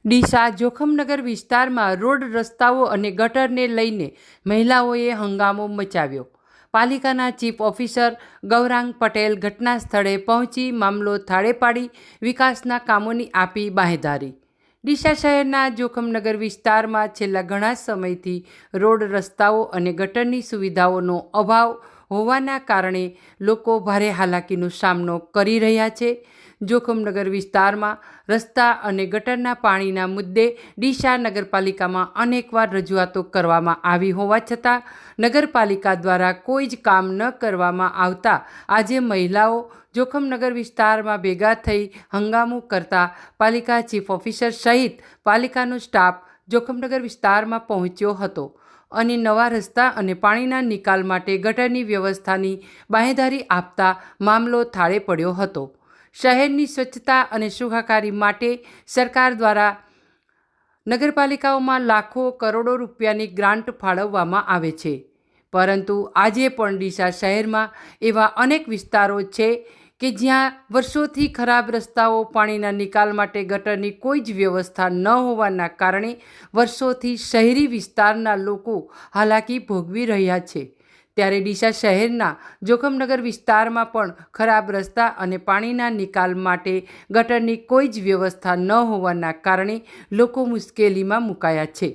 ડીસા જોખમનગર વિસ્તારમાં રોડ રસ્તાઓ અને ગટરને લઈને મહિલાઓએ હંગામો મચાવ્યો। પાલિકાના ચીફ ઓફિસર ગૌરાંગ પટેલ ઘટના સ્થળે પહોંચી મામલો થાળે પાડી વિકાસના કામોની આપી બાંહેધરી। ડીસા શહેરના જોખમનગર વિસ્તારમાં છેલ્લા ઘણા સમયથી રોડ રસ્તાઓ અને ગટરની સુવિધાઓનો અભાવ હોવાના કારણે લોકો ભારે હાલાકીનો સામનો કરી રહ્યા છે। જોખમનગર વિસ્તારમાં રસ્તા અને ગટરના પાણીના મુદ્દે ડીસા નગરપાલિકામાં અનેકવાર રજૂઆતો કરવામાં આવી હોવા છતાં નગરપાલિકા દ્વારા કોઈ જ કામ ન કરવામાં આવતા આજે મહિલાઓ જોખમનગર વિસ્તારમાં ભેગા થઈ હંગામો કરતા પાલિકા ચીફ ઓફિસર સહિત પાલિકાનો સ્ટાફ જોખમનગર વિસ્તારમાં પહોંચ્યો હતો અને નવા રસ્તા અને પાણીના નિકાલ માટે ગટરની વ્યવસ્થાની બાંહેધરી આપતા મામલો થાળે પડ્યો હતો। શહેરની સ્વચ્છતા અને સુખાકારી માટે સરકાર દ્વારા નગરપાલિકાઓમાં લાખો કરોડો રૂપિયાની ગ્રાન્ટ ફાળવવામાં આવે છે, પરંતુ આજે પણ ડીસા શહેરમાં એવા અનેક વિસ્તારો છે કે જ્યાં વર્ષોથી ખરાબ રસ્તાઓ, પાણીના નિકાલ માટે ગટરની કોઈ જ વ્યવસ્થા ન હોવાના કારણે વર્ષોથી શહેરી વિસ્તારના લોકો હાલાકી ભોગવી રહ્યા છે। ત્યારે ડીસા શહેરના જોખમનગર વિસ્તારમાં પણ ખરાબ રસ્તા અને પાણીના નિકાલ માટે ગટરની કોઈ જ વ્યવસ્થા ન હોવાના કારણે લોકો મુશ્કેલીમાં મુકાયા છે।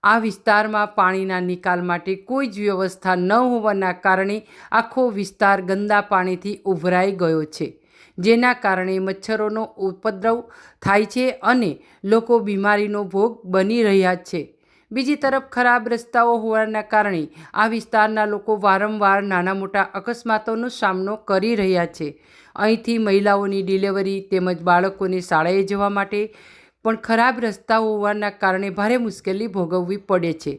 આ વિસ્તારમાં પાણીના નિકાલ માટે કોઈ જ વ્યવસ્થા ન હોવાના કારણે આખો વિસ્તાર ગંદા પાણીથી ઉભરાઈ ગયો છે, જેના કારણે મચ્છરોનો ઉપદ્રવ થાય છે અને લોકો બીમારીનો ભોગ બની રહ્યા છે। બીજી તરફ ખરાબ રસ્તાઓ હોવાના કારણે આ વિસ્તારના લોકો વારંવાર નાના મોટા અકસ્માતોનો સામનો કરી રહ્યા છે। અહીંથી મહિલાઓની ડિલિવરી તેમજ બાળકોને શાળાએ જવા માટે પણ ખરાબ રસ્તાઓ હોવાના કારણે ભારે મુશ્કેલી ભોગવવી પડે છે।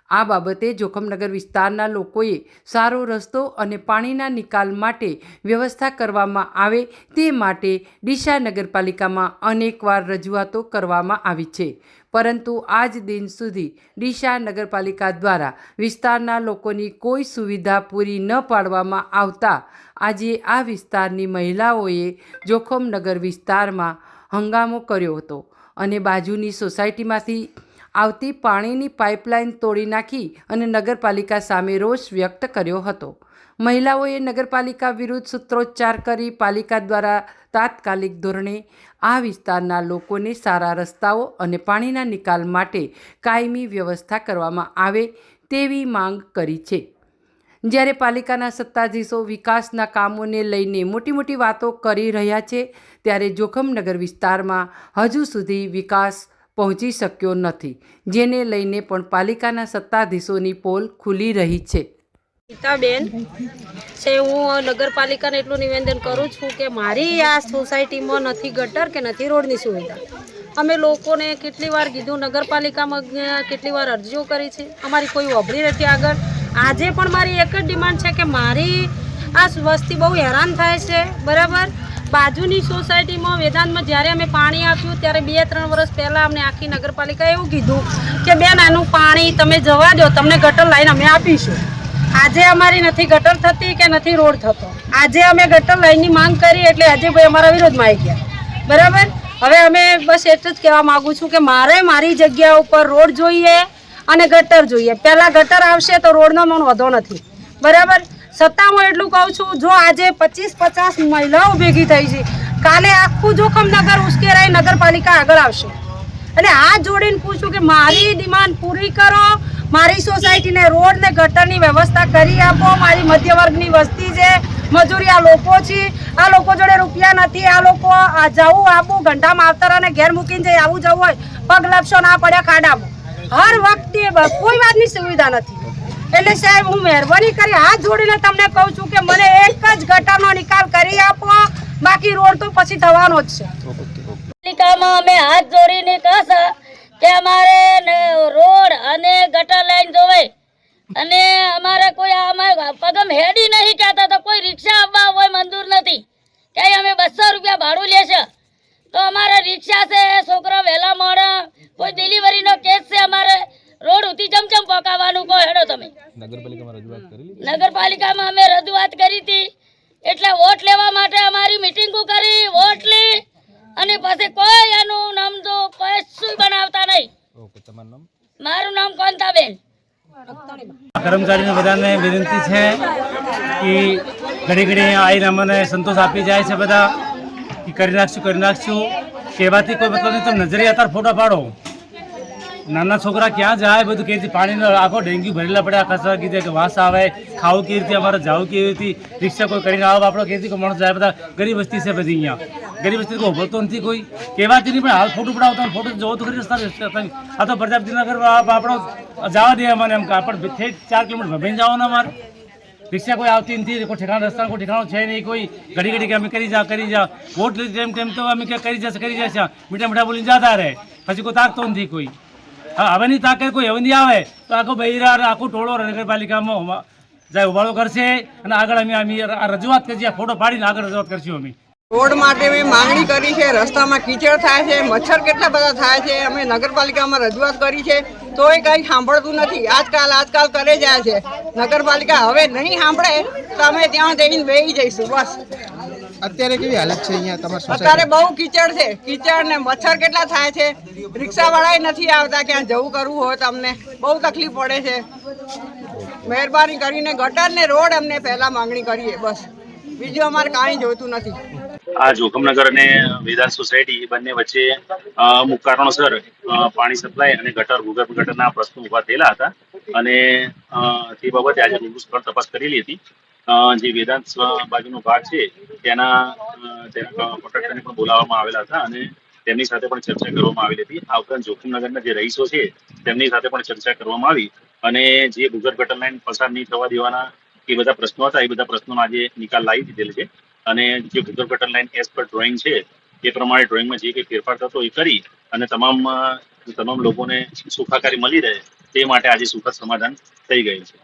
આ બાબતે જોખમનગર વિસ્તારના લોકોએ સારો રસ્તો અને પાણીના નિકાલ માટે વ્યવસ્થા કરવામાં આવે તે માટે ડીસા નગરપાલિકામાં અનેકવાર રજૂઆતો કરવામાં આવી છે, પરંતુ આજ દિન સુધી ડીસા નગરપાલિકા દ્વારા વિસ્તારના લોકોની કોઈ સુવિધા પૂરી ન પાડવામાં આવતા આજે આ વિસ્તારની મહિલાઓએ જોખમનગર વિસ્તારમાં હંગામો કર્યો હતો અને બાજુની સોસાયટીમાંથી આવતી પાણીની પાઇપલાઇન તોડી નાખી અને નગરપાલિકા સામે રોષ વ્યક્ત કર્યો હતો। મહિલાઓએ નગરપાલિકા વિરુદ્ધ સૂત્રોચ્ચાર કરી પાલિકા દ્વારા તાત્કાલિક ધોરણે આ વિસ્તારના લોકોને સારા રસ્તાઓ અને પાણીના નિકાલ માટે કાયમી વ્યવસ્થા કરવામાં આવે તેવી માંગ કરી છે। જ્યારે પાલિકાના સત્તાધીશો વિકાસના કામોને લઈને મોટી મોટી વાતો કરી રહ્યા છે, ત્યારે જોખમનગર વિસ્તારમાં હજુ સુધી વિકાસ પહોંચી શક્યો નથી, જેને લઈને પણ પાલિકાના સત્તાધીશોની પોલ ખુલી રહી છે। ગીતાબેન છે, હું નગરપાલિકાને એટલું નિવેદન કરું છું કે મારી આ સોસાયટીમાં નથી ગટર કે નથી રોડની સુવિધા। અમે લોકોને કેટલી વાર કીધું, નગરપાલિકામાં કેટલી વાર અરજીઓ કરી છે, અમારી કોઈ વાપરી નથી આગળ। આજે પણ મારી એક જ ડિમાન્ડ છે કે મારી આ વસ્તી બહુ હેરાન થાય છે, બરાબર। બાજુની સોસાયટીમાં વેદાંતમાં જ્યારે અમે પાણી આપ્યું ત્યારે 2-3 વર્ષ પહેલાં અમને આખી નગરપાલિકાએ એવું કીધું કે બેન આનું પાણી તમે જવા દો, તમને ગટર લાઈન અમે આપીશું। આજે અમારી નથી ગટર થતી કે નથી રોડ થતો। આજે અમે ગટર લાઈનની માંગ કરી એટલે આજે ભાઈ અમારા વિરોધમાં આવી ગયા, બરાબર। હવે અમે બસ એટલું જ કહેવા માગું છું કે મારે મારી જગ્યા ઉપર રોડ જોઈએ અને ગટર જોઈએ। પહેલાં ગટર આવશે તો રોડનો મને વધો નથી, બરાબર। છતાં હું એટલું કહું છું, જો આજે 25-50 મહિલાઓ ભેગી થઈ છે, કાલે આખું જોખમનગર ઉશ્કેરાઈ નગરપાલિકા આગળ આવશે અને આ જોડીને પૂછું કે મારી ડિમાન્ડ પૂરી કરો, મારી સોસાયટીને રોડ ને ગટરની વ્યવસ્થા કરી આપો। મારી મધ્ય વર્ગની વસ્તી છે, મજૂરિયા લોકો છે, આ લોકો જોડે રૂપિયા નથી, આ લોકો જવું આપવું ઘંટા માવતરાને ઘેર મૂકીને જઈ આવું જવું હોય, પગ લપસો ના પડ્યા ખાડામાં હર વખતે કોઈ વાતની સુવિધા નથી। એટલે સાહેબ હું મહેરબાની કરી હાથ જોડીને તમને કહું છું કે મને એક જ ગટરનો નિકાલ કરી આપો, બાકી રોડ તો પછી થવાનો જ છે। પાલિકામાં અમે હાથ જોડીને કહેશે કે અમારે રોડ અને ગટર લાઈન જોવે અને અમારે કોઈ અમારે પગમ હેડી નહીં કહેતા તો કોઈ રિક્ષા આવવા હોય મંજૂર નથી કે અમે 200 રૂપિયા ભાડું લેશે તો અમારે રિક્ષા છે, છોકરા વહેલા મળે, કોઈ ડિલિવરીનો કેસ છે, અમારે રોડ ઉતી ચમચમ પકાવવાનું કહો હેડો તમે। નગરપાલિકામાં અમે રજૂઆત કરી હતી એટલે વોટ લેવા માટે અમારી મિટિંગો કરી, વોટ લી અને પછી કોઈ એનું નામ તો કશું બનાવતા નહીં. ઓકે, તમારું નામ? મારું નામ કોંતાબેન. કર્મચારીને બધાને વિનંતી છે કે ઘડી ઘડી અહીંયા આવીને અમને સંતોષ આપી જાય છે બધા કે કરી નાખશું કહેવાથી કોઈ મતલબ નહીં. તમે નજરે અત્યારે ફોટા પાડો, નાના છોકરા ક્યાં જાય બધું કે પાણીનો આખો ડેન્ગ્યુ ભરેલા પડ્યા, કચરા કીધે કે વાસ આવે, ખાવું કેવી રીતે, અમારે જવું કેવી રીતે, રિક્ષા કોઈ કરીને આવો આપણો કેવી રીતે માણસ જાય, બધા ગરીબ વસ્તી છે બધી અહીંયા, ગરીબ વસ્તી કોઈ ઉભરતો નથી કોઈ કહેવાથી નહીં. પણ હાલ ફોટો પડાવતા ફોટો જોવો તો ખરી રસ્તા, આ તો પ્રજાપતિનગર આપણો જવા દે અમને એમ કે આપણે 4 કિલોમીટર ભભાઈને જવાના અમારે, રિક્ષા કોઈ આવતી નથી, કોઈ ઠેકાણા રસ્તા કોઈ ઠેકાણું છે નહીં, કોઈ ઘડી ઘડી કે અમે કરી જા વોટ તેમ તો અમે કે કરી જશે મીઠા બોલીને જતા રહે, પછી કોઈ તાકતો નથી કોઈ. હા, હવેની તાકે કોઈ હવે નહીં આવે તો આખો બૈરા આખું ટોળો નગરપાલિકામાં જાય ઉભાળો કરશે અને આગળ અમે રજૂઆત કરશે, ફોટો પાડીને આગળ રજૂઆત કરશું અમે. રોડ માટે મેં માંગણી કરી છે, રસ્તામાં કીચડ થાય છે, મચ્છર કેટલા બધા થાય છે, અમે નગરપાલિકામાં રજૂઆત કરી છે તોય કંઈ સાંભળતું નથી. આજકાલ કરે જાય છે નગરપાલિકા. હવે નહીં સાંભળે તો અમે ત્યાં જઈને બેસી જઈશું બસ. અત્યારે કેવી હાલત છે અહીંયા તમારા અત્યારે સોસાયટી? બહુ કીચડ છે, કીચડ ને મચ્છર કેટલા થાય છે, રિક્ષાવાળા નથી આવતા, ક્યાં જવું કરવું હોય તો અમને બહુ તકલીફ પડે છે. મહેરબાની કરીને ગટર ને રોડ અમને પહેલા માંગણી કરીએ બસ, બીજું અમારે કાંઈ જોઈતું નથી. આ જોખમનગર અને વેદાંત સોસાયટી બંને વચ્ચે અમુક કારણોસર પાણી સપ્લાય અને ભૂગર્ભ ગટરના પ્રશ્નો ઉભા થયેલા હતા અને તે બાબતે આજે રૂબરૂ સ્થળ તપાસ કરેલી હતી. જે વેદાંત બાજુનો ભાગ છે તેના કોન્ટ્રાક્ટરને પણ બોલાવવામાં આવેલા હતા અને તેમની સાથે પણ ચર્ચા કરવામાં આવેલી હતી. આ ઉપરાંત જોખમનગરના જે રહીશો છે તેમની સાથે પણ ચર્ચા કરવામાં આવી અને જે ભૂગર્ભ ગટર લાઈન પસાર નહીં થવા દેવાના એ બધા પ્રશ્નો હતા, એ બધા પ્રશ્નોનો આજે નિકાલ લાવી દીધેલ છે અને જે ભૂગર્ભ ગટર લાઈન એઝ પર ડ્રોઈંગ છે એ પ્રમાણે ડ્રોઈંગમાં જે કંઈ ફેરફાર થતો એ કરી અને તમામ લોકોને સુખાકારી મળી રહે તે માટે આજે સુખદ સમાધાન થઈ ગયું છે.